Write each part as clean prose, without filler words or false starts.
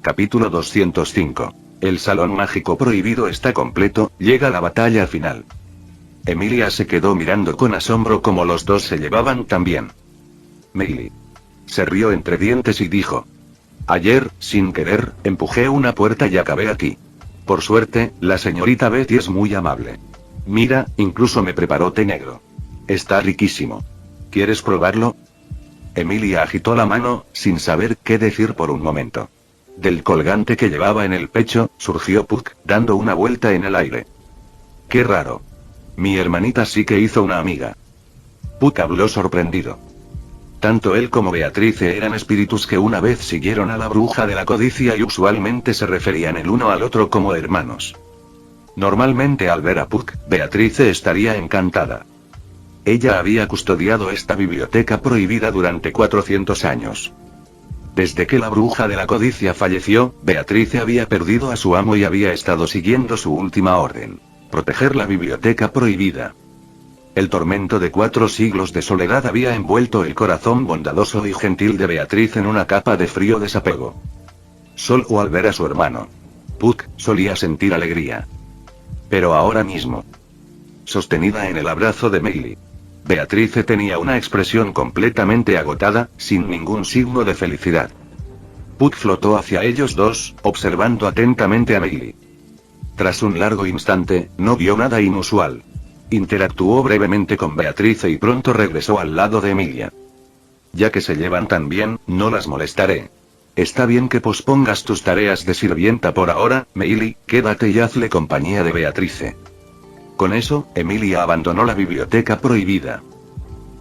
Capítulo 205. El salón mágico prohibido está completo, llega la batalla final. Emilia se quedó mirando con asombro como los dos se llevaban tan bien. Meili se rió entre dientes y dijo: ayer, sin querer, empujé una puerta y acabé aquí. Por suerte, la señorita Betty es muy amable. Mira, incluso me preparó té negro. Está riquísimo. ¿Quieres probarlo? Emilia agitó la mano, sin saber qué decir por un momento. Del colgante que llevaba en el pecho, surgió Puck, dando una vuelta en el aire. ¡Qué raro! Mi hermanita sí que hizo una amiga. Puck habló sorprendido. Tanto él como Beatrice eran espíritus que una vez siguieron a la bruja de la codicia y usualmente se referían el uno al otro como hermanos. Normalmente al ver a Puck, Beatrice estaría encantada. Ella había custodiado esta biblioteca prohibida durante 400 años. Desde que la bruja de la codicia falleció, Beatrice había perdido a su amo y había estado siguiendo su última orden: proteger la biblioteca prohibida. El tormento de 4 siglos de soledad había envuelto el corazón bondadoso y gentil de Beatriz en una capa de frío desapego. Solo al ver a su hermano Puck, solía sentir alegría. Pero ahora mismo, sostenida en el abrazo de Meili, Beatrice tenía una expresión completamente agotada, sin ningún signo de felicidad. Puck flotó hacia ellos dos, observando atentamente a Meili. Tras un largo instante, no vio nada inusual. Interactuó brevemente con Beatrice y pronto regresó al lado de Emilia. Ya que se llevan tan bien, no las molestaré. Está bien que pospongas tus tareas de sirvienta por ahora, Meili, quédate y hazle compañía de Beatrice. Con eso, Emilia abandonó la biblioteca prohibida.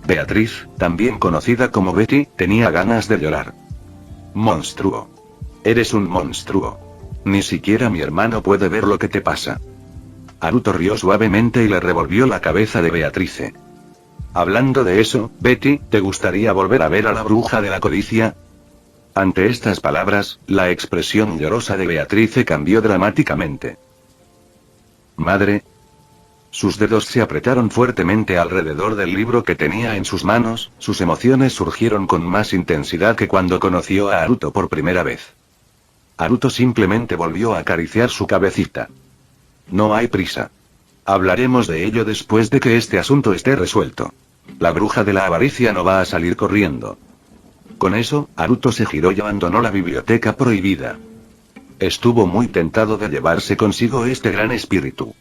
Beatriz, también conocida como Betty, tenía ganas de llorar. Monstruo. Eres un monstruo. Ni siquiera mi hermano puede ver lo que te pasa. Haruto rió suavemente y le revolvió la cabeza de Beatrice. Hablando de eso, Betty, ¿te gustaría volver a ver a la bruja de la codicia? Ante estas palabras, la expresión llorosa de Beatrice cambió dramáticamente. Madre. Sus dedos se apretaron fuertemente alrededor del libro que tenía en sus manos, sus emociones surgieron con más intensidad que cuando conoció a Haruto por primera vez. Haruto simplemente volvió a acariciar su cabecita. No hay prisa. Hablaremos de ello después de que este asunto esté resuelto. La bruja de la avaricia no va a salir corriendo. Con eso, Haruto se giró y abandonó la biblioteca prohibida. Estuvo muy tentado de llevarse consigo este gran espíritu.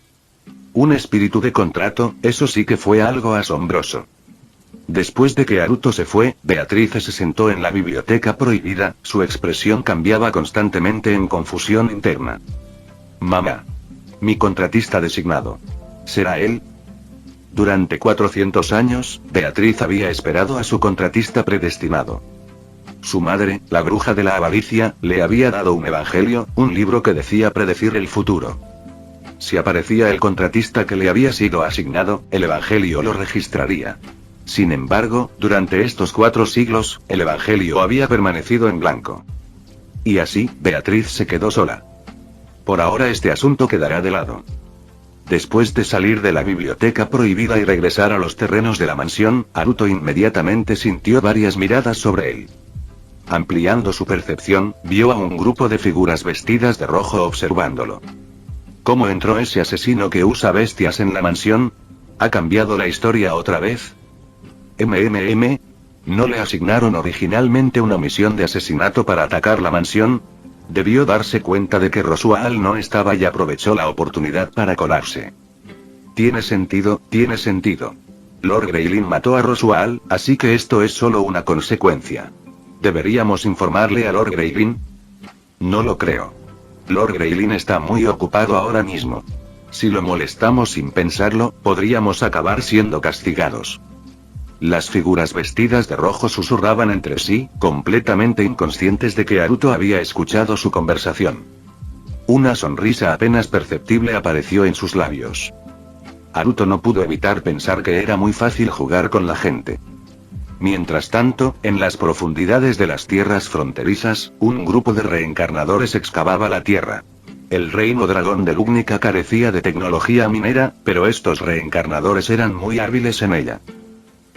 Un espíritu de contrato, eso sí que fue algo asombroso. Después de que Haruto se fue, Beatrice se sentó en la biblioteca prohibida, su expresión cambiaba constantemente en confusión interna. Mamá. Mi contratista designado. ¿Será él? Durante 400 años, Beatriz había esperado a su contratista predestinado. Su madre, la bruja de la avaricia, le había dado un evangelio, un libro que decía predecir el futuro. Si aparecía el contratista que le había sido asignado, el evangelio lo registraría. Sin embargo, durante estos 4 siglos, el evangelio había permanecido en blanco. Y así, Beatriz se quedó sola. Por ahora este asunto quedará de lado. Después de salir de la biblioteca prohibida y regresar a los terrenos de la mansión, Haruto inmediatamente sintió varias miradas sobre él. Ampliando su percepción, vio a un grupo de figuras vestidas de rojo observándolo. ¿Cómo entró ese asesino que usa bestias en la mansión? ¿Ha cambiado la historia otra vez? ¿No le asignaron originalmente una misión de asesinato para atacar la mansión? Debió darse cuenta de que Rosual no estaba y aprovechó la oportunidad para colarse. Tiene sentido, tiene sentido. Lord Greylin mató a Rosual, así que esto es solo una consecuencia. ¿Deberíamos informarle a Lord Greylin? No lo creo. Lord Greylin está muy ocupado ahora mismo. Si lo molestamos sin pensarlo, podríamos acabar siendo castigados. Las figuras vestidas de rojo susurraban entre sí, completamente inconscientes de que Haruto había escuchado su conversación. Una sonrisa apenas perceptible apareció en sus labios. Haruto no pudo evitar pensar que era muy fácil jugar con la gente. Mientras tanto, en las profundidades de las tierras fronterizas, un grupo de reencarnadores excavaba la tierra. El reino dragón de Lugnica carecía de tecnología minera, pero estos reencarnadores eran muy hábiles en ella.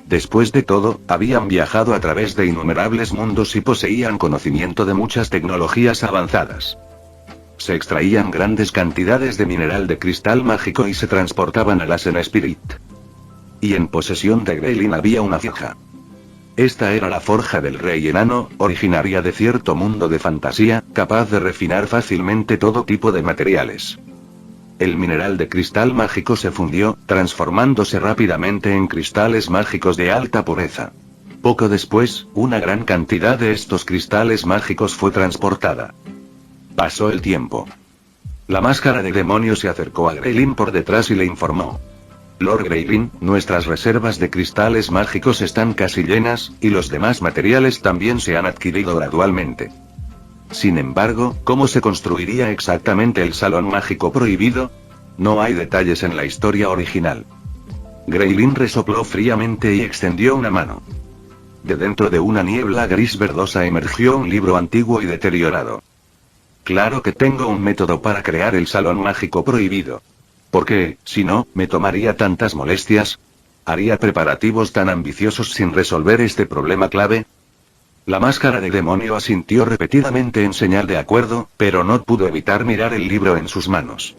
Después de todo, habían viajado a través de innumerables mundos y poseían conocimiento de muchas tecnologías avanzadas. Se extraían grandes cantidades de mineral de cristal mágico y se transportaban a las en Spirit. Y en posesión de Greylin había una fija. Esta era la forja del rey enano, originaria de cierto mundo de fantasía, capaz de refinar fácilmente todo tipo de materiales. El mineral de cristal mágico se fundió, transformándose rápidamente en cristales mágicos de alta pureza. Poco después, una gran cantidad de estos cristales mágicos fue transportada. Pasó el tiempo. La máscara de demonio se acercó a Greylin por detrás y le informó. Lord Greylin, nuestras reservas de cristales mágicos están casi llenas, y los demás materiales también se han adquirido gradualmente. Sin embargo, ¿cómo se construiría exactamente el salón mágico prohibido? No hay detalles en la historia original. Greylin resopló fríamente y extendió una mano. De dentro de una niebla gris verdosa emergió un libro antiguo y deteriorado. Claro que tengo un método para crear el salón mágico prohibido. Porque, si no, me tomaría tantas molestias. ¿Haría preparativos tan ambiciosos sin resolver este problema clave? La máscara de demonio asintió repetidamente en señal de acuerdo, pero no pudo evitar mirar el libro en sus manos.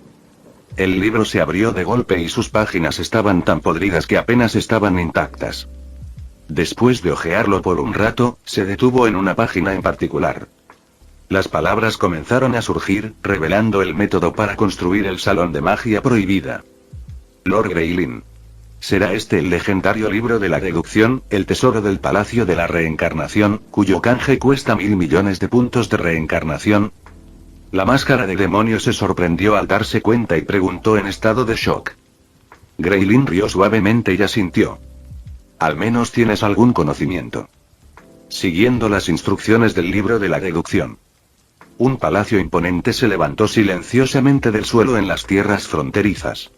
El libro se abrió de golpe y sus páginas estaban tan podridas que apenas estaban intactas. Después de hojearlo por un rato, se detuvo en una página en particular. Las palabras comenzaron a surgir, revelando el método para construir el salón de magia prohibida. Lord Greylin. ¿Será este el legendario libro de la reducción, el tesoro del Palacio de la Reencarnación, cuyo canje cuesta 1000 millones de puntos de reencarnación? La máscara de demonio se sorprendió al darse cuenta y preguntó en estado de shock. Greylin rió suavemente y asintió. Al menos tienes algún conocimiento. Siguiendo las instrucciones del libro de la reducción. Un palacio imponente se levantó silenciosamente del suelo en las tierras fronterizas.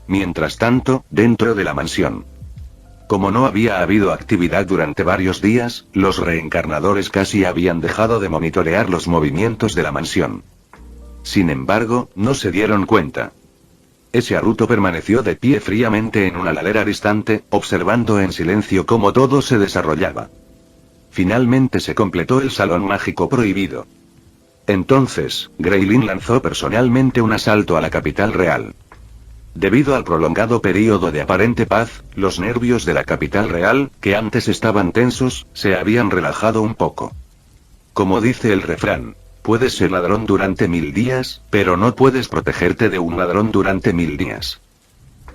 Mientras tanto, dentro de la mansión. Como no había habido actividad durante varios días, los reencarnadores casi habían dejado de monitorear los movimientos de la mansión. Sin embargo, no se dieron cuenta. Ese Aruto permaneció de pie fríamente en una ladera distante, observando en silencio cómo todo se desarrollaba. Finalmente se completó el salón mágico prohibido. Entonces, Greylin lanzó personalmente un asalto a la capital real. Debido al prolongado período de aparente paz, los nervios de la capital real, que antes estaban tensos, se habían relajado un poco. Como dice el refrán, puedes ser ladrón durante 1000 días, pero no puedes protegerte de un ladrón durante 1000 días.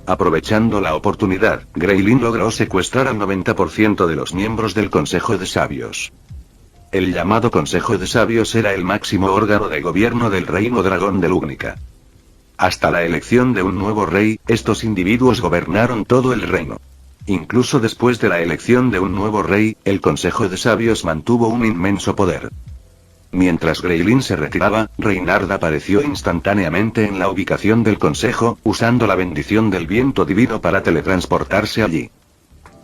Aprovechando la oportunidad, Greylin logró secuestrar al 90% de los miembros del Consejo de Sabios. El llamado Consejo de Sabios era el máximo órgano de gobierno del Reino Dragón de Lugnica. Hasta la elección de un nuevo rey, estos individuos gobernaron todo el reino. Incluso después de la elección de un nuevo rey, el Consejo de Sabios mantuvo un inmenso poder. Mientras Greylin se retiraba, Reynard apareció instantáneamente en la ubicación del Consejo, usando la bendición del viento divino para teletransportarse allí.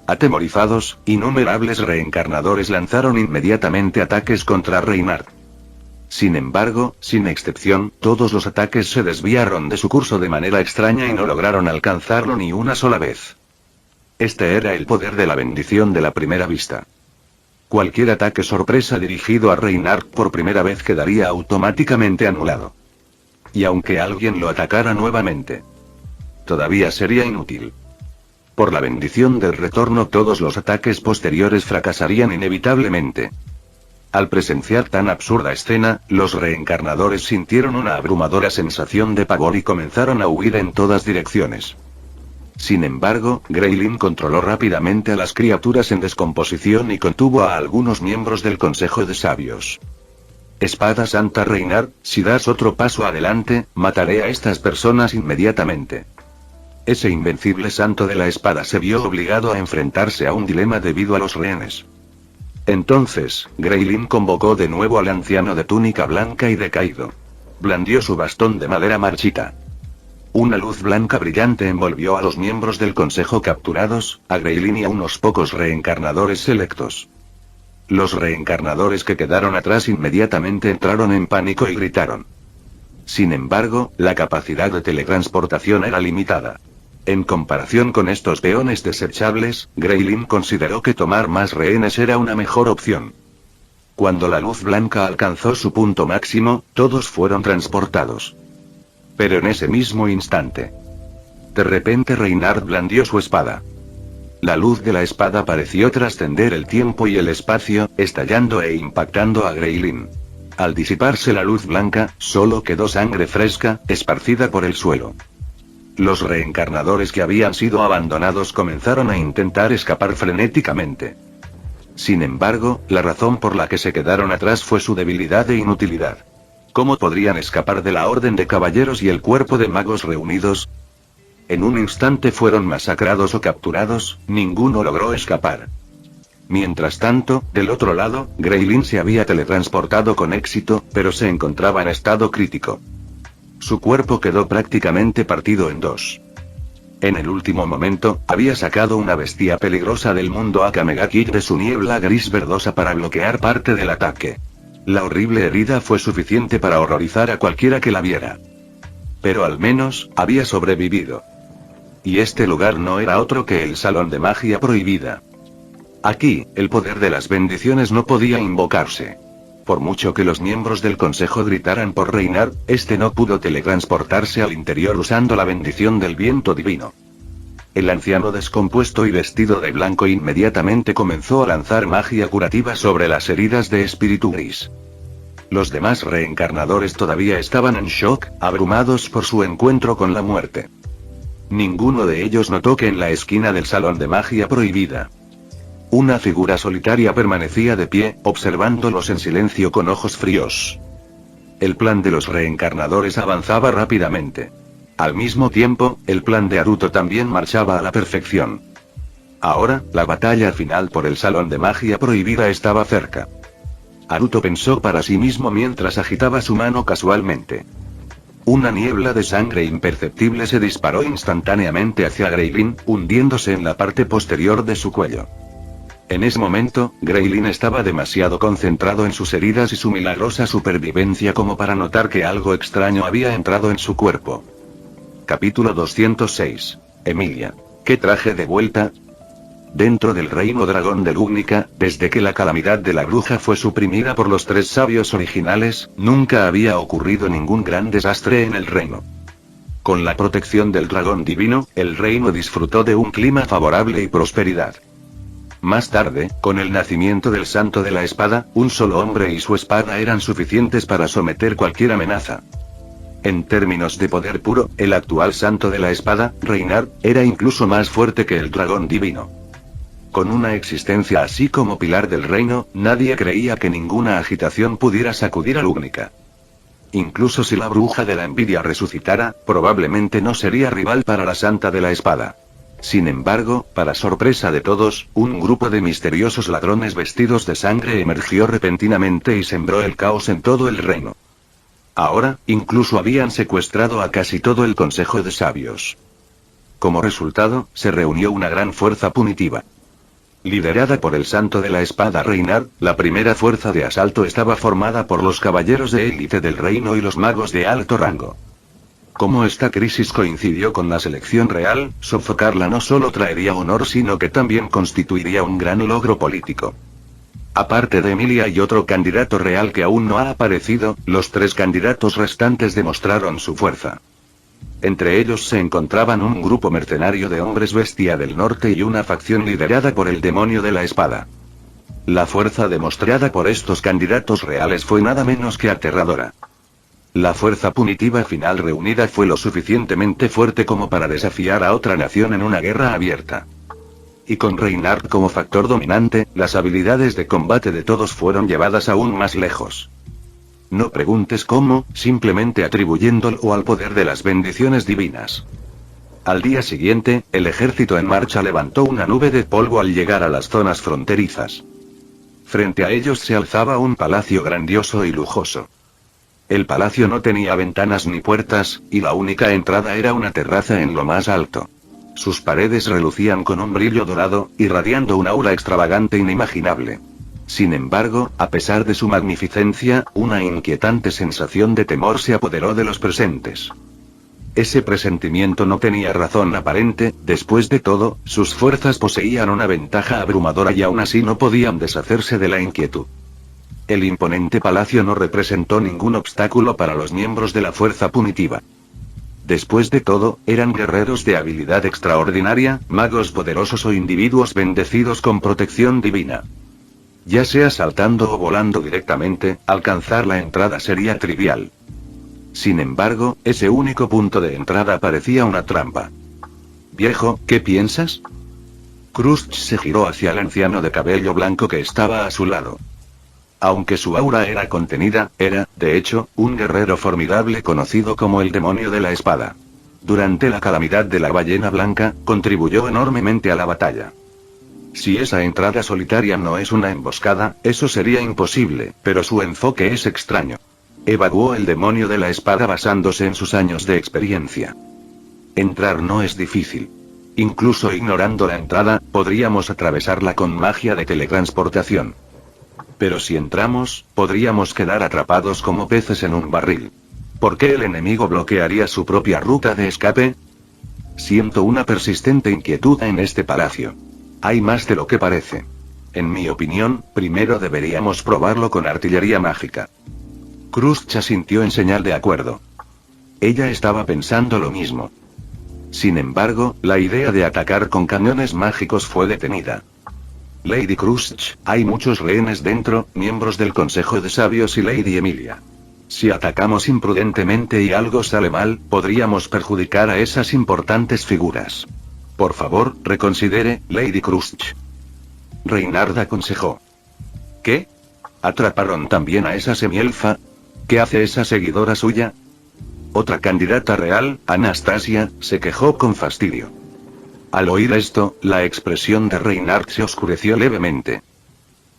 Atemorizados, innumerables reencarnadores lanzaron inmediatamente ataques contra Reynard. Sin embargo, sin excepción, todos los ataques se desviaron de su curso de manera extraña y no lograron alcanzarlo ni una sola vez. Este era el poder de la bendición de la primera vista. Cualquier ataque sorpresa dirigido a Reynard por primera vez quedaría automáticamente anulado. Y aunque alguien lo atacara nuevamente, todavía sería inútil. Por la bendición del retorno todos los ataques posteriores fracasarían inevitablemente. Al presenciar tan absurda escena, los reencarnadores sintieron una abrumadora sensación de pavor y comenzaron a huir en todas direcciones. Sin embargo, Greylin controló rápidamente a las criaturas en descomposición y contuvo a algunos miembros del Consejo de Sabios. Espada Santa Reynard, si das otro paso adelante, mataré a estas personas inmediatamente. Ese invencible santo de la espada se vio obligado a enfrentarse a un dilema debido a los rehenes. Entonces, Greylin convocó de nuevo al anciano de túnica blanca y decaído. Blandió su bastón de madera marchita. Una luz blanca brillante envolvió a los miembros del consejo capturados, a Greylin y a unos pocos reencarnadores selectos. Los reencarnadores que quedaron atrás inmediatamente entraron en pánico y gritaron. Sin embargo, la capacidad de teletransportación era limitada. En comparación con estos peones desechables, Greylin consideró que tomar más rehenes era una mejor opción. Cuando la luz blanca alcanzó su punto máximo, todos fueron transportados. Pero en ese mismo instante, de repente Reynard blandió su espada. La luz de la espada pareció trascender el tiempo y el espacio, estallando e impactando a Greylin. Al disiparse la luz blanca, solo quedó sangre fresca, esparcida por el suelo. Los reencarnadores que habían sido abandonados comenzaron a intentar escapar frenéticamente. Sin embargo, la razón por la que se quedaron atrás fue su debilidad e inutilidad. ¿Cómo podrían escapar de la Orden de Caballeros y el cuerpo de magos reunidos? En un instante fueron masacrados o capturados, ninguno logró escapar. Mientras tanto, del otro lado, Greylin se había teletransportado con éxito, pero se encontraba en estado crítico. Su cuerpo quedó prácticamente partido en dos. En el último momento, había sacado una bestia peligrosa del mundo Akamegaki de su niebla gris verdosa para bloquear parte del ataque. La horrible herida fue suficiente para horrorizar a cualquiera que la viera. Pero al menos, había sobrevivido. Y este lugar no era otro que el Salón de Magia Prohibida. Aquí, el poder de las bendiciones no podía invocarse. Por mucho que los miembros del consejo gritaran por Reynard, este no pudo teletransportarse al interior usando la bendición del viento divino. El anciano descompuesto y vestido de blanco inmediatamente comenzó a lanzar magia curativa sobre las heridas de espíritu gris. Los demás reencarnadores todavía estaban en shock, abrumados por su encuentro con la muerte. Ninguno de ellos notó que en la esquina del Salón de Magia Prohibida, una figura solitaria permanecía de pie, observándolos en silencio con ojos fríos. El plan de los reencarnadores avanzaba rápidamente. Al mismo tiempo, el plan de Haruto también marchaba a la perfección. Ahora, la batalla final por el Salón de Magia Prohibida estaba cerca. Haruto pensó para sí mismo mientras agitaba su mano casualmente. Una niebla de sangre imperceptible se disparó instantáneamente hacia Greylin, hundiéndose en la parte posterior de su cuello. En ese momento, Greylin estaba demasiado concentrado en sus heridas y su milagrosa supervivencia como para notar que algo extraño había entrado en su cuerpo. Capítulo 206. Emilia. ¿Qué traje de vuelta? Dentro del reino dragón de Lugnica, desde que la calamidad de la bruja fue suprimida por los tres sabios originales, nunca había ocurrido ningún gran desastre en el reino. Con la protección del dragón divino, el reino disfrutó de un clima favorable y prosperidad. Más tarde, con el nacimiento del Santo de la Espada, un solo hombre y su espada eran suficientes para someter cualquier amenaza. En términos de poder puro, el actual Santo de la Espada, Reynard, era incluso más fuerte que el dragón divino. Con una existencia así como pilar del reino, nadie creía que ninguna agitación pudiera sacudir a Lugnica. Incluso si la bruja de la envidia resucitara, probablemente no sería rival para la Santa de la Espada. Sin embargo, para sorpresa de todos, un grupo de misteriosos ladrones vestidos de sangre emergió repentinamente y sembró el caos en todo el reino. Ahora, incluso habían secuestrado a casi todo el Consejo de Sabios. Como resultado, se reunió una gran fuerza punitiva. Liderada por el Santo de la Espada Reynard, la primera fuerza de asalto estaba formada por los caballeros de élite del reino y los magos de alto rango. Como esta crisis coincidió con la selección real, sofocarla no solo traería honor sino que también constituiría un gran logro político. Aparte de Emilia y otro candidato real que aún no ha aparecido, los tres candidatos restantes demostraron su fuerza. Entre ellos se encontraban un grupo mercenario de hombres bestia del norte y una facción liderada por el demonio de la espada. La fuerza demostrada por estos candidatos reales fue nada menos que aterradora. La fuerza punitiva final reunida fue lo suficientemente fuerte como para desafiar a otra nación en una guerra abierta. Y con Reynard como factor dominante, las habilidades de combate de todos fueron llevadas aún más lejos. No preguntes cómo, simplemente atribuyéndolo al poder de las bendiciones divinas. Al día siguiente, el ejército en marcha levantó una nube de polvo al llegar a las zonas fronterizas. Frente a ellos se alzaba un palacio grandioso y lujoso. El palacio no tenía ventanas ni puertas, y la única entrada era una terraza en lo más alto. Sus paredes relucían con un brillo dorado, irradiando un aura extravagante inimaginable. Sin embargo, a pesar de su magnificencia, una inquietante sensación de temor se apoderó de los presentes. Ese presentimiento no tenía razón aparente, después de todo, sus fuerzas poseían una ventaja abrumadora y aún así no podían deshacerse de la inquietud. El imponente palacio no representó ningún obstáculo para los miembros de la fuerza punitiva. Después de todo, eran guerreros de habilidad extraordinaria, magos poderosos o individuos bendecidos con protección divina. Ya sea saltando o volando directamente, alcanzar la entrada sería trivial. Sin embargo, ese único punto de entrada parecía una trampa. «Viejo, ¿qué piensas?». Crush se giró hacia el anciano de cabello blanco que estaba a su lado. Aunque su aura era contenida, era, de hecho, un guerrero formidable conocido como el demonio de la espada. Durante la calamidad de la ballena blanca, contribuyó enormemente a la batalla. Si esa entrada solitaria no es una emboscada, eso sería imposible, pero su enfoque es extraño. Evaluó el demonio de la espada basándose en sus años de experiencia. Entrar no es difícil. Incluso ignorando la entrada, podríamos atravesarla con magia de teletransportación. Pero si entramos, podríamos quedar atrapados como peces en un barril. ¿Por qué el enemigo bloquearía su propia ruta de escape? Siento una persistente inquietud en este palacio. Hay más de lo que parece. En mi opinión, primero deberíamos probarlo con artillería mágica. Crush asintió en señal de acuerdo. Ella estaba pensando lo mismo. Sin embargo, la idea de atacar con cañones mágicos fue detenida. Lady Crush, hay muchos rehenes dentro, miembros del Consejo de Sabios y Lady Emilia. Si atacamos imprudentemente y algo sale mal, podríamos perjudicar a esas importantes figuras. Por favor, reconsidere, Lady Crush. Reynard aconsejó. ¿Qué? ¿Atraparon también a esa semielfa? ¿Qué hace esa seguidora suya? Otra candidata real, Anastasia, se quejó con fastidio. Al oír esto, la expresión de Reynard se oscureció levemente.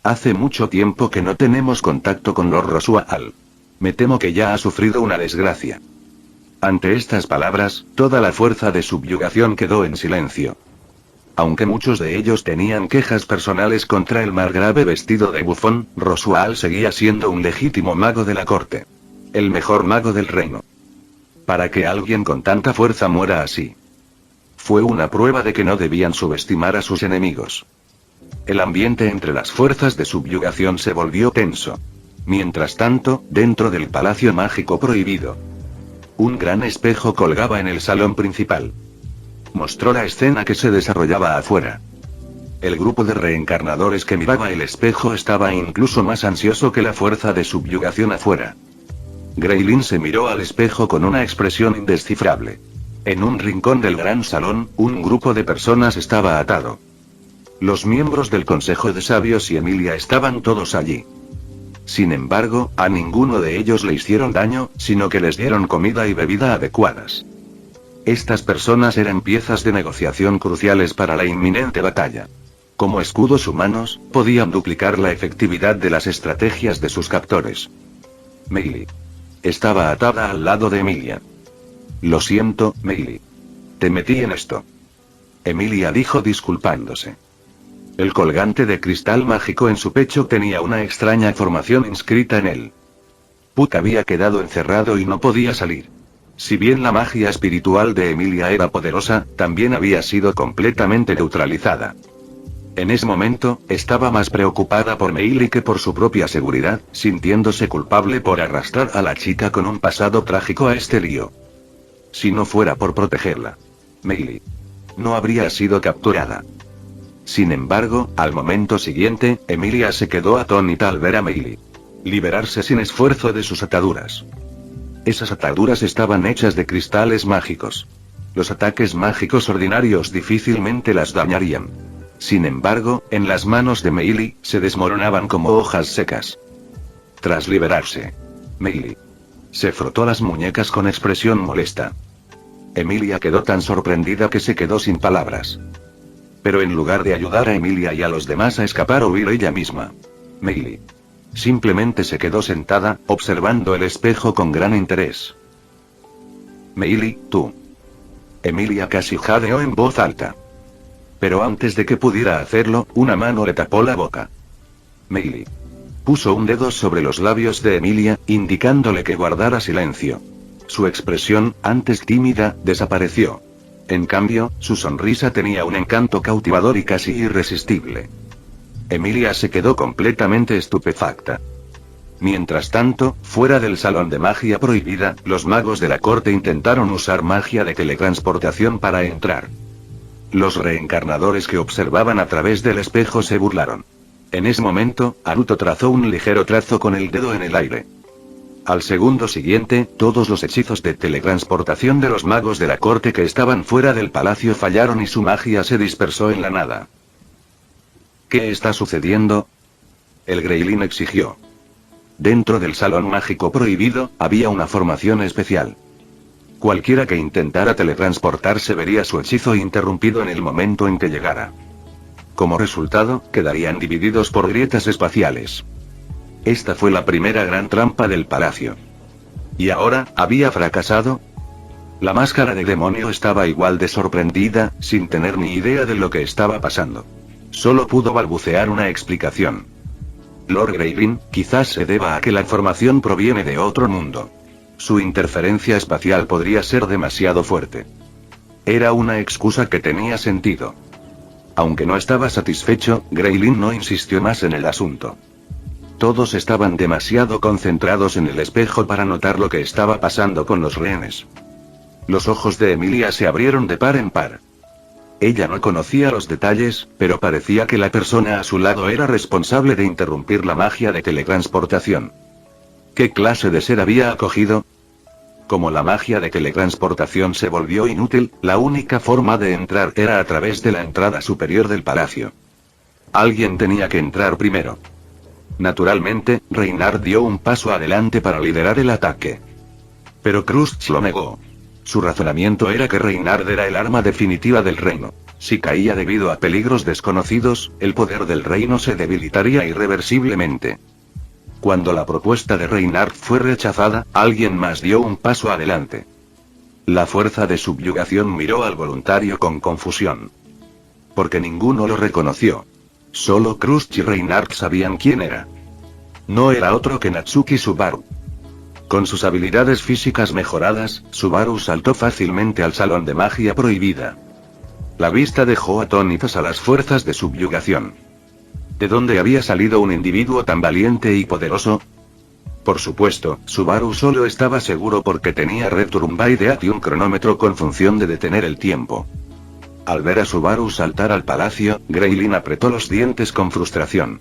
Hace mucho tiempo que no tenemos contacto con Lord Rosual. Me temo que ya ha sufrido una desgracia. Ante estas palabras, toda la fuerza de subyugación quedó en silencio. Aunque muchos de ellos tenían quejas personales contra el margrave vestido de bufón, Rosual seguía siendo un legítimo mago de la corte. El mejor mago del reino. Para que alguien con tanta fuerza muera así. Fue una prueba de que no debían subestimar a sus enemigos. El ambiente entre las fuerzas de subyugación se volvió tenso. Mientras tanto, dentro del Palacio Mágico Prohibido, un gran espejo colgaba en el salón principal. Mostró la escena que se desarrollaba afuera. El grupo de reencarnadores que miraba el espejo estaba incluso más ansioso que la fuerza de subyugación afuera. Greylin se miró al espejo con una expresión indescifrable. En un rincón del gran salón, un grupo de personas estaba atado. Los miembros del Consejo de Sabios y Emilia estaban todos allí. Sin embargo, a ninguno de ellos le hicieron daño, sino que les dieron comida y bebida adecuadas. Estas personas eran piezas de negociación cruciales para la inminente batalla. Como escudos humanos, podían duplicar la efectividad de las estrategias de sus captores. Meili. Estaba atada al lado de Emilia. Lo siento, Meili. Te metí en esto. Emilia dijo disculpándose. El colgante de cristal mágico en su pecho tenía una extraña formación inscrita en él. Puck había quedado encerrado y no podía salir. Si bien la magia espiritual de Emilia era poderosa, también había sido completamente neutralizada. En ese momento, estaba más preocupada por Meili que por su propia seguridad, sintiéndose culpable por arrastrar a la chica con un pasado trágico a este lío. Si no fuera por protegerla, Meili no habría sido capturada. Sin embargo, al momento siguiente, Emilia se quedó atónita al ver a Meili liberarse sin esfuerzo de sus ataduras. Esas ataduras estaban hechas de cristales mágicos. Los ataques mágicos ordinarios difícilmente las dañarían. Sin embargo, en las manos de Meili, se desmoronaban como hojas secas. Tras liberarse, Meili se frotó las muñecas con expresión molesta. Emilia quedó tan sorprendida que se quedó sin palabras. Pero en lugar de ayudar a Emilia y a los demás a escapar o huir ella misma, Meili simplemente se quedó sentada, observando el espejo con gran interés. Meili, tú. Emilia casi jadeó en voz alta. Pero antes de que pudiera hacerlo, una mano le tapó la boca. Meili puso un dedo sobre los labios de Emilia, indicándole que guardara silencio. Su expresión, antes tímida, desapareció. En cambio, su sonrisa tenía un encanto cautivador y casi irresistible. Emilia se quedó completamente estupefacta. Mientras tanto, fuera del salón de magia prohibida, los magos de la corte intentaron usar magia de teletransportación para entrar. Los reencarnadores que observaban a través del espejo se burlaron. En ese momento, Haruto trazó un ligero trazo con el dedo en el aire. Al segundo siguiente, todos los hechizos de teletransportación de los magos de la corte que estaban fuera del palacio fallaron y su magia se dispersó en la nada. ¿Qué está sucediendo? El Greylin exigió. Dentro del salón mágico prohibido, había una formación especial. Cualquiera que intentara teletransportarse vería su hechizo interrumpido en el momento en que llegara. Como resultado, quedarían divididos por grietas espaciales. Esta fue la primera gran trampa del palacio. ¿Y ahora, había fracasado? La máscara de demonio estaba igual de sorprendida, sin tener ni idea de lo que estaba pasando. Solo pudo balbucear una explicación. Lord Greylin, quizás se deba a que la formación proviene de otro mundo. Su interferencia espacial podría ser demasiado fuerte. Era una excusa que tenía sentido. Aunque no estaba satisfecho, Greylin no insistió más en el asunto. Todos estaban demasiado concentrados en el espejo para notar lo que estaba pasando con los rehenes. Los ojos de Emilia se abrieron de par en par. Ella no conocía los detalles, pero parecía que la persona a su lado era responsable de interrumpir la magia de teletransportación. ¿Qué clase de ser había acogido? Como la magia de teletransportación se volvió inútil, la única forma de entrar era a través de la entrada superior del palacio. Alguien tenía que entrar primero. Naturalmente, Reynard dio un paso adelante para liderar el ataque. Pero Krusty lo negó. Su razonamiento era que Reynard era el arma definitiva del reino. Si caía debido a peligros desconocidos, el poder del reino se debilitaría irreversiblemente. Cuando la propuesta de Reynard fue rechazada, alguien más dio un paso adelante. La fuerza de subyugación miró al voluntario con confusión. Porque ninguno lo reconoció. Solo Krusty y Reynard sabían quién era. No era otro que Natsuki Subaru. Con sus habilidades físicas mejoradas, Subaru saltó fácilmente al salón de magia prohibida. La vista dejó atónitas a las fuerzas de subyugación. ¿De dónde había salido un individuo tan valiente y poderoso? Por supuesto, Subaru solo estaba seguro porque tenía Return by Death y un cronómetro con función de detener el tiempo. Al ver a Subaru saltar al palacio, Greylin apretó los dientes con frustración.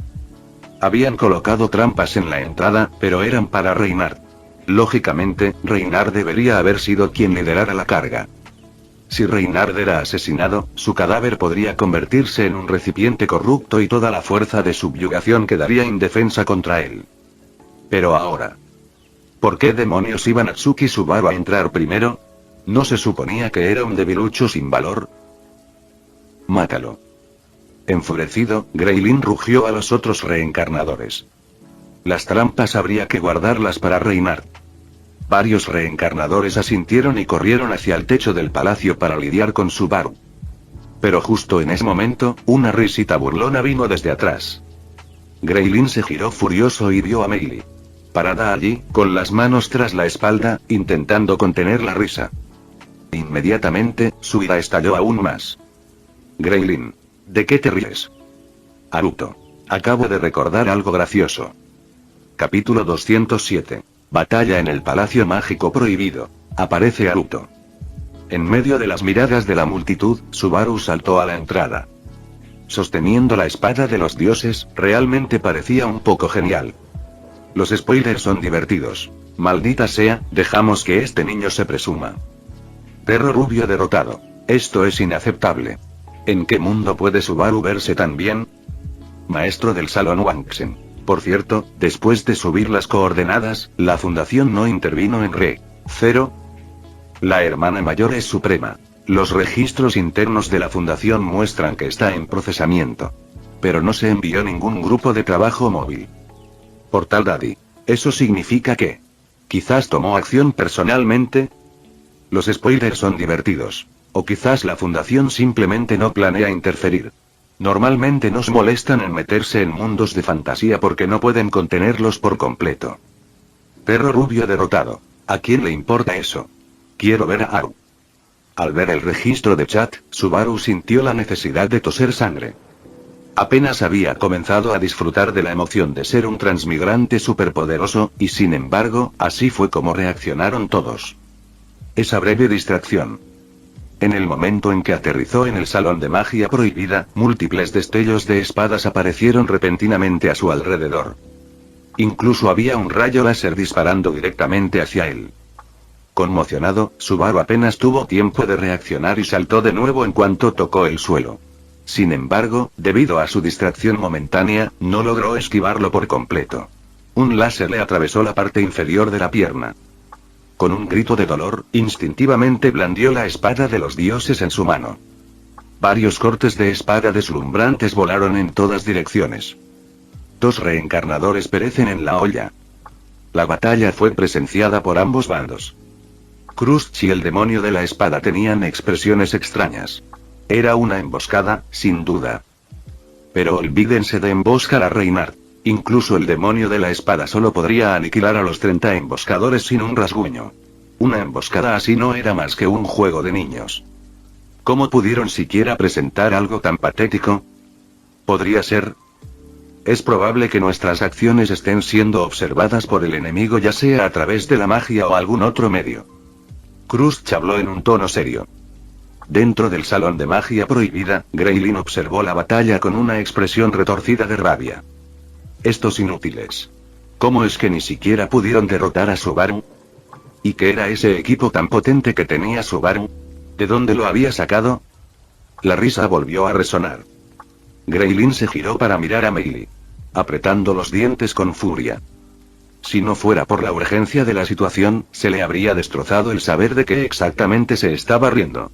Habían colocado trampas en la entrada, pero eran para Reynard. Lógicamente, Reynard debería haber sido quien liderara la carga. Si Reynard era asesinado, su cadáver podría convertirse en un recipiente corrupto y toda la fuerza de subyugación quedaría indefensa contra él. Pero ahora, ¿por qué demonios iba Natsuki Subaru a entrar primero? ¿No se suponía que era un debilucho sin valor? Mátalo. Enfurecido, Greylin rugió a los otros reencarnadores. Las trampas habría que guardarlas para Reynard. Varios reencarnadores asintieron y corrieron hacia el techo del palacio para lidiar con Subaru. Pero justo en ese momento, una risita burlona vino desde atrás. Greylin se giró furioso y vio a Meili. Parada allí, con las manos tras la espalda, intentando contener la risa. Inmediatamente, su ira estalló aún más. Greylin, ¿de qué te ríes? Haruto. Acabo de recordar algo gracioso. Capítulo 207. Batalla en el Palacio Mágico Prohibido. Aparece Haruto. En medio de las miradas de la multitud, Subaru saltó a la entrada. Sosteniendo la espada de los dioses, realmente parecía un poco genial. Los spoilers son divertidos. Maldita sea, dejamos que este niño se presuma. Perro rubio derrotado. Esto es inaceptable. ¿En qué mundo puede Subaru verse tan bien? Maestro del Salón Wangsen. Por cierto, después de subir las coordenadas, la fundación no intervino en Re-0. La hermana mayor es suprema. Los registros internos de la fundación muestran que está en procesamiento. Pero no se envió ningún grupo de trabajo móvil. Portal Daddy. ¿Eso significa que quizás tomó acción personalmente? Los spoilers son divertidos. O quizás la fundación simplemente no planea interferir. Normalmente nos molestan en meterse en mundos de fantasía porque no pueden contenerlos por completo. Perro rubio derrotado. ¿A quién le importa eso? Quiero ver a Aru. Al ver el registro de chat, Subaru sintió la necesidad de toser sangre. Apenas había comenzado a disfrutar de la emoción de ser un transmigrante superpoderoso, y sin embargo, así fue como reaccionaron todos. Esa breve distracción. En el momento en que aterrizó en el salón de magia prohibida, múltiples destellos de espadas aparecieron repentinamente a su alrededor. Incluso había un rayo láser disparando directamente hacia él. Conmocionado, Subaru apenas tuvo tiempo de reaccionar y saltó de nuevo en cuanto tocó el suelo. Sin embargo, debido a su distracción momentánea, no logró esquivarlo por completo. Un láser le atravesó la parte inferior de la pierna. Con un grito de dolor, instintivamente blandió la espada de los dioses en su mano. Varios cortes de espada deslumbrantes volaron en todas direcciones. 2 reencarnadores perecen en la olla. La batalla fue presenciada por ambos bandos. Crush y el demonio de la espada tenían expresiones extrañas. Era una emboscada, sin duda. Pero olvídense de emboscar a Reinhardt. Incluso el demonio de la espada solo podría aniquilar a los 30 emboscadores sin un rasguño. Una emboscada así no era más que un juego de niños. ¿Cómo pudieron siquiera presentar algo tan patético? ¿Podría ser? Es probable que nuestras acciones estén siendo observadas por el enemigo, ya sea a través de la magia o algún otro medio. Crush habló en un tono serio. Dentro del salón de magia prohibida, Greylin observó la batalla con una expresión retorcida de rabia. Estos inútiles. ¿Cómo es que ni siquiera pudieron derrotar a Subaru? ¿Y qué era ese equipo tan potente que tenía Subaru? ¿De dónde lo había sacado? La risa volvió a resonar. Greylin se giró para mirar a Meili, apretando los dientes con furia. Si no fuera por la urgencia de la situación, se le habría destrozado el saber de qué exactamente se estaba riendo.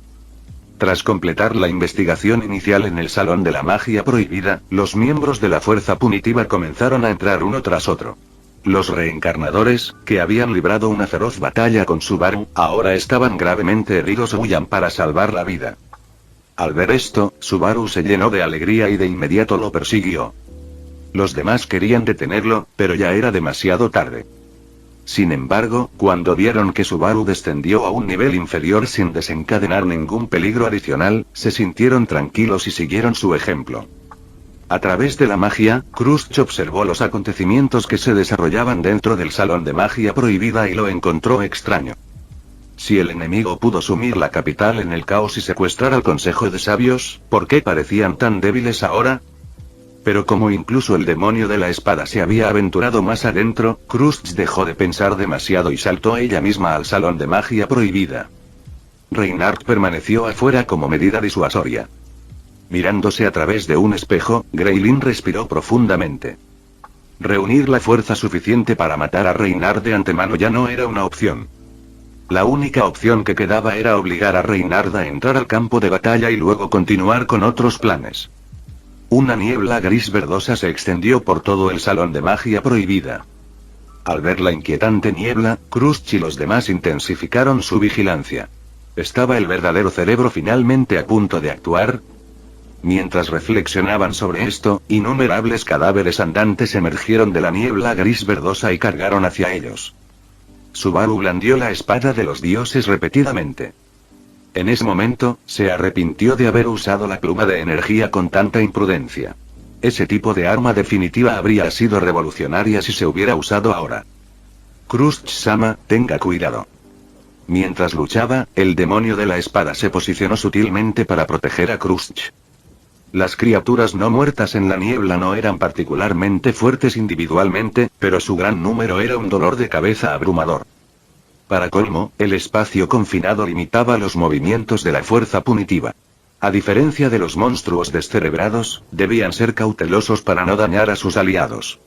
Tras completar la investigación inicial en el Salón de la Magia Prohibida, los miembros de la Fuerza Punitiva comenzaron a entrar uno tras otro. Los reencarnadores, que habían librado una feroz batalla con Subaru, ahora estaban gravemente heridos o huían para salvar la vida. Al ver esto, Subaru se llenó de alegría y de inmediato lo persiguió. Los demás querían detenerlo, pero ya era demasiado tarde. Sin embargo, cuando vieron que Subaru descendió a un nivel inferior sin desencadenar ningún peligro adicional, se sintieron tranquilos y siguieron su ejemplo. A través de la magia, Crush observó los acontecimientos que se desarrollaban dentro del Salón de Magia Prohibida y lo encontró extraño. Si el enemigo pudo sumir la capital en el caos y secuestrar al Consejo de Sabios, ¿por qué parecían tan débiles ahora? Pero como incluso el demonio de la espada se había aventurado más adentro, Crush dejó de pensar demasiado y saltó ella misma al Salón de Magia Prohibida. Reinhardt permaneció afuera como medida disuasoria. Mirándose a través de un espejo, Greylin respiró profundamente. Reunir la fuerza suficiente para matar a Reinhardt de antemano ya no era una opción. La única opción que quedaba era obligar a Reinhardt a entrar al campo de batalla y luego continuar con otros planes. Una niebla gris verdosa se extendió por todo el Salón de Magia Prohibida. Al ver la inquietante niebla, Crush y los demás intensificaron su vigilancia. ¿Estaba el verdadero cerebro finalmente a punto de actuar? Mientras reflexionaban sobre esto, innumerables cadáveres andantes emergieron de la niebla gris verdosa y cargaron hacia ellos. Subaru blandió la espada de los dioses repetidamente. En ese momento, se arrepintió de haber usado la pluma de energía con tanta imprudencia. Ese tipo de arma definitiva habría sido revolucionaria si se hubiera usado ahora. Crush-sama, tenga cuidado. Mientras luchaba, el demonio de la espada se posicionó sutilmente para proteger a Crush. Las criaturas no muertas en la niebla no eran particularmente fuertes individualmente, pero su gran número era un dolor de cabeza abrumador. Para colmo, el espacio confinado limitaba los movimientos de la fuerza punitiva. A diferencia de los monstruos descerebrados, debían ser cautelosos para no dañar a sus aliados.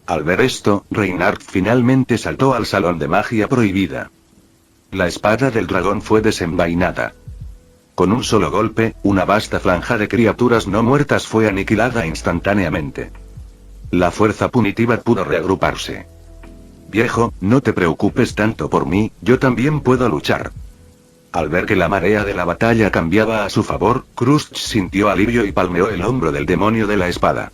Al ver esto, Reinhardt finalmente saltó al Salón de Magia Prohibida. La espada del dragón fue desenvainada. Con un solo golpe, una vasta franja de criaturas no muertas fue aniquilada instantáneamente. La fuerza punitiva pudo reagruparse. Viejo, no te preocupes tanto por mí, yo también puedo luchar. Al ver que la marea de la batalla cambiaba a su favor, Crush sintió alivio y palmeó el hombro del demonio de la espada.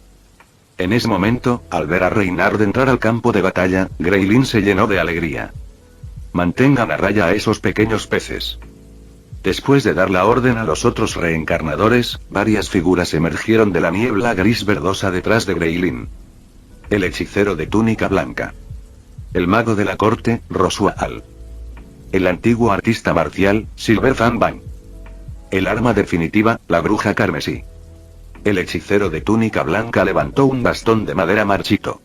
En ese momento, al ver a Reinhardt entrar al campo de batalla, Greylin se llenó de alegría. Mantengan a raya a esos pequeños peces. Después de dar la orden a los otros reencarnadores, varias figuras emergieron de la niebla gris verdosa detrás de Greylin. El hechicero de túnica blanca. El mago de la corte, Rosual. El antiguo artista marcial, Silver Fan Bang. El arma definitiva, la bruja carmesí. El hechicero de túnica blanca levantó un bastón de madera marchito.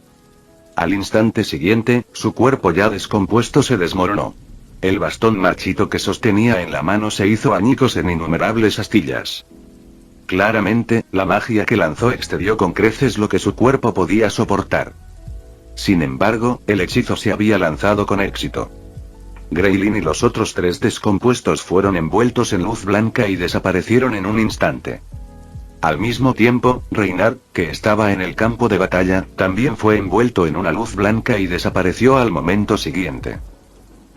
Al instante siguiente, su cuerpo ya descompuesto se desmoronó. El bastón marchito que sostenía en la mano se hizo añicos en innumerables astillas. Claramente, la magia que lanzó excedió con creces lo que su cuerpo podía soportar. Sin embargo, el hechizo se había lanzado con éxito. Greylin y los otros 3 descompuestos fueron envueltos en luz blanca y desaparecieron en un instante. Al mismo tiempo, Reynard, que estaba en el campo de batalla, también fue envuelto en una luz blanca y desapareció al momento siguiente.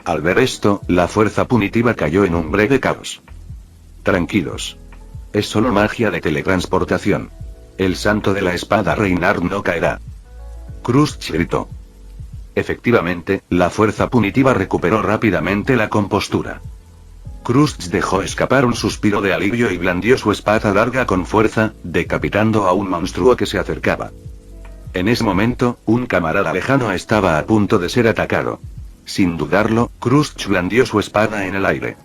Al ver esto, la fuerza punitiva cayó en un breve caos. Tranquilos. Es solo magia de teletransportación. El santo de la espada Reynard no caerá. Krusty gritó. Efectivamente, la fuerza punitiva recuperó rápidamente la compostura. Krusty dejó escapar un suspiro de alivio y blandió su espada larga con fuerza, decapitando a un monstruo que se acercaba. En ese momento, un camarada lejano estaba a punto de ser atacado. Sin dudarlo, Krusty blandió su espada en el aire.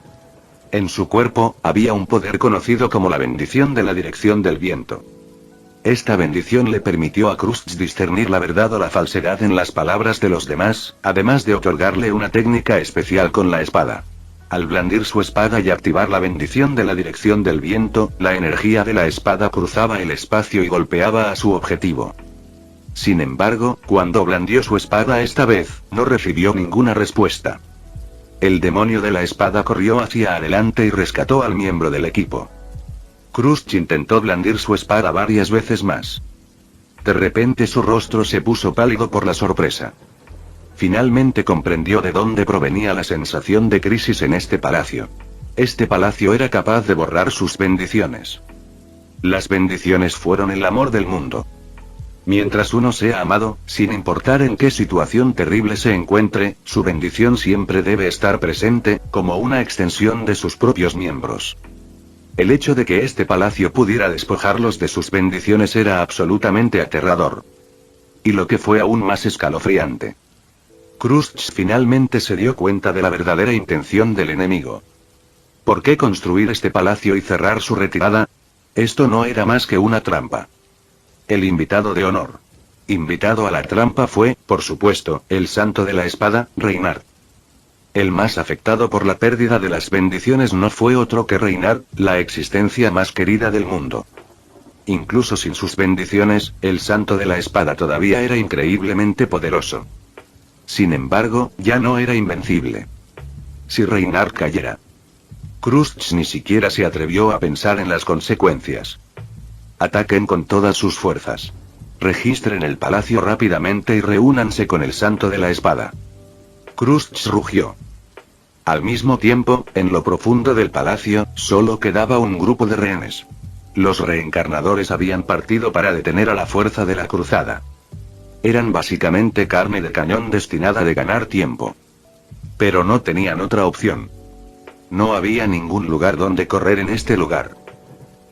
En su cuerpo, había un poder conocido como la bendición de la dirección del viento. Esta bendición le permitió a Krusty discernir la verdad o la falsedad en las palabras de los demás, además de otorgarle una técnica especial con la espada. Al blandir su espada y activar la bendición de la dirección del viento, la energía de la espada cruzaba el espacio y golpeaba a su objetivo. Sin embargo, cuando blandió su espada esta vez, no recibió ninguna respuesta. El demonio de la espada corrió hacia adelante y rescató al miembro del equipo. Krusty intentó blandir su espada varias veces más. De repente su rostro se puso pálido por la sorpresa. Finalmente comprendió de dónde provenía la sensación de crisis en este palacio. Este palacio era capaz de borrar sus bendiciones. Las bendiciones fueron el amor del mundo. Mientras uno sea amado, sin importar en qué situación terrible se encuentre, su bendición siempre debe estar presente, como una extensión de sus propios miembros. El hecho de que este palacio pudiera despojarlos de sus bendiciones era absolutamente aterrador. Y lo que fue aún más escalofriante. Krusty finalmente se dio cuenta de la verdadera intención del enemigo. ¿Por qué construir este palacio y cerrar su retirada? Esto no era más que una trampa. El invitado de honor. Invitado a la trampa fue, por supuesto, el santo de la espada, Reynard. El más afectado por la pérdida de las bendiciones no fue otro que Reynard, la existencia más querida del mundo. Incluso sin sus bendiciones, el santo de la espada todavía era increíblemente poderoso. Sin embargo, ya no era invencible. Si Reynard cayera. Krusty ni siquiera se atrevió a pensar en las consecuencias. Ataquen con todas sus fuerzas. Registren el palacio rápidamente y reúnanse con el santo de la espada. Krusty rugió. Al mismo tiempo, en lo profundo del palacio, solo quedaba un grupo de rehenes. Los reencarnadores habían partido para detener a la fuerza de la cruzada. Eran básicamente carne de cañón destinada a ganar tiempo. Pero no tenían otra opción. No había ningún lugar donde correr en este lugar.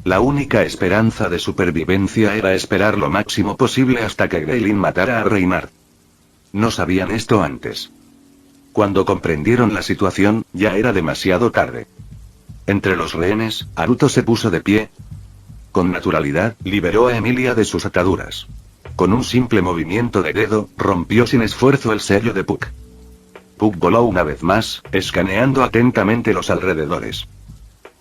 La única esperanza de supervivencia era esperar lo máximo posible hasta que Greylin matara a Reynard. No sabían esto antes. Cuando comprendieron la situación, ya era demasiado tarde. Entre los rehenes, Haruto se puso de pie. Con naturalidad, liberó a Emilia de sus ataduras. Con un simple movimiento de dedo, rompió sin esfuerzo el sello de Puck. Puck voló una vez más, escaneando atentamente los alrededores.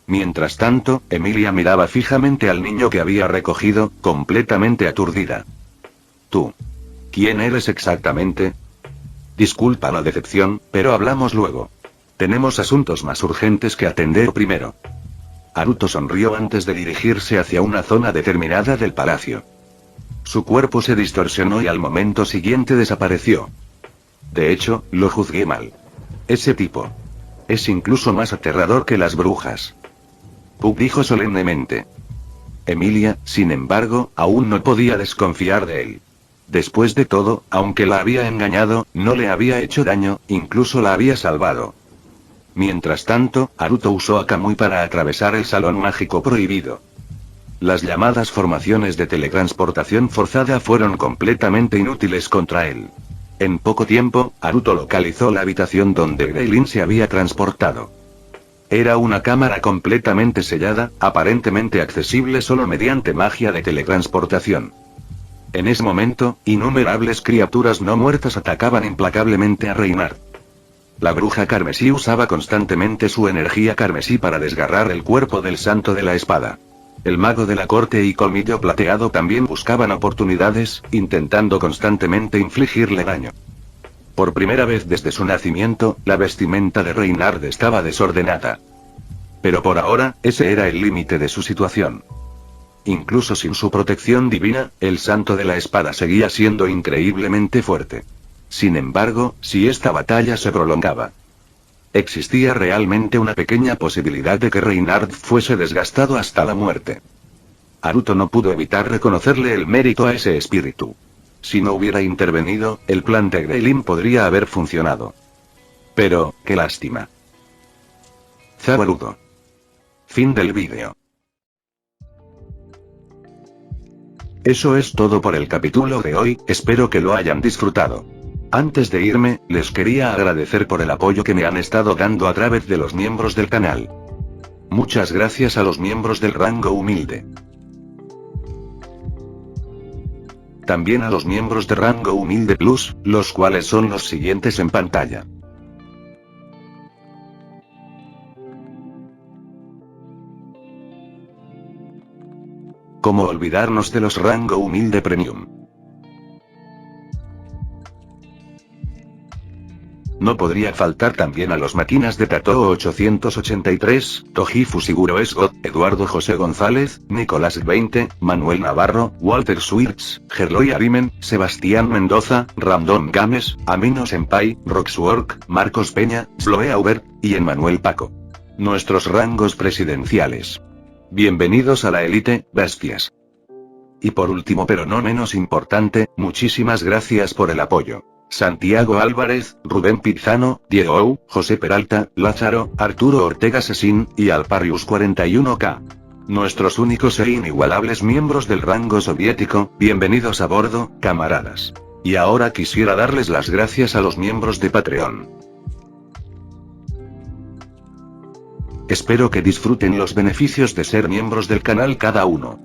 Mientras tanto, Emilia miraba fijamente al niño que había recogido, completamente aturdida. ¿Tú? ¿Quién eres exactamente? Disculpa la decepción, pero hablamos luego. Tenemos asuntos más urgentes que atender primero. Haruto sonrió antes de dirigirse hacia una zona determinada del palacio. Su cuerpo se distorsionó y al momento siguiente desapareció. De hecho, lo juzgué mal. Ese tipo. Es incluso más aterrador que las brujas. Puck dijo solemnemente. Emilia, sin embargo, aún no podía desconfiar de él. Después de todo, aunque la había engañado, no le había hecho daño, incluso la había salvado. Mientras tanto, Haruto usó a Kamui para atravesar el salón mágico prohibido. Las llamadas formaciones de teletransportación forzada fueron completamente inútiles contra él. En poco tiempo, Haruto localizó la habitación donde Greylin se había transportado. Era una cámara completamente sellada, aparentemente accesible solo mediante magia de teletransportación. En ese momento, innumerables criaturas no muertas atacaban implacablemente a Reinhardt. La bruja carmesí usaba constantemente su energía carmesí para desgarrar el cuerpo del santo de la espada. El mago de la corte y Colmillo Plateado también buscaban oportunidades, intentando constantemente infligirle daño. Por primera vez desde su nacimiento, la vestimenta de Reinhardt estaba desordenada. Pero por ahora, ese era el límite de su situación. Incluso sin su protección divina, el santo de la espada seguía siendo increíblemente fuerte. Sin embargo, si esta batalla se prolongaba, existía realmente una pequeña posibilidad de que Reinhardt fuese desgastado hasta la muerte. Haruto no pudo evitar reconocerle el mérito a ese espíritu. Si no hubiera intervenido, el plan de Greylin podría haber funcionado. Pero, qué lástima. Zabarudo. Fin del vídeo. Eso es todo por el capítulo de hoy, espero que lo hayan disfrutado. Antes de irme, les quería agradecer por el apoyo que me han estado dando a través de los miembros del canal. Muchas gracias a los miembros del rango humilde. También a los miembros de rango humilde plus, los cuales son los siguientes en pantalla. ¿Cómo olvidarnos de los rango humilde premium? No podría faltar también a los máquinas de Tato 883, Toji Fusiguro Esgot, Eduardo José González, Nicolás 20, Manuel Navarro, Walter Swirtz, Gerloy Arimen, Sebastián Mendoza, Random Games, Amino Senpai, Roxwork, Marcos Peña, Sloe Aubert, y Emmanuel Paco. Nuestros rangos presidenciales. Bienvenidos a la élite, bestias. Y por último pero no menos importante, muchísimas gracias por el apoyo. Santiago Álvarez, Rubén Pizano, Diego Ou, José Peralta, Lázaro, Arturo Ortega Sesín, y Alparius 41K. Nuestros únicos e inigualables miembros del rango soviético, bienvenidos a bordo, camaradas. Y ahora quisiera darles las gracias a los miembros de Patreon. Espero que disfruten los beneficios de ser miembros del canal cada uno.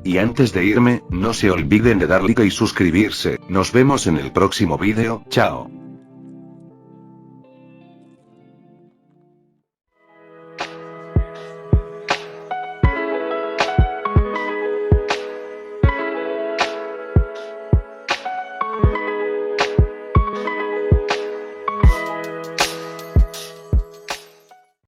Y antes de irme, no se olviden de dar like y suscribirse, nos vemos en el próximo vídeo, chao.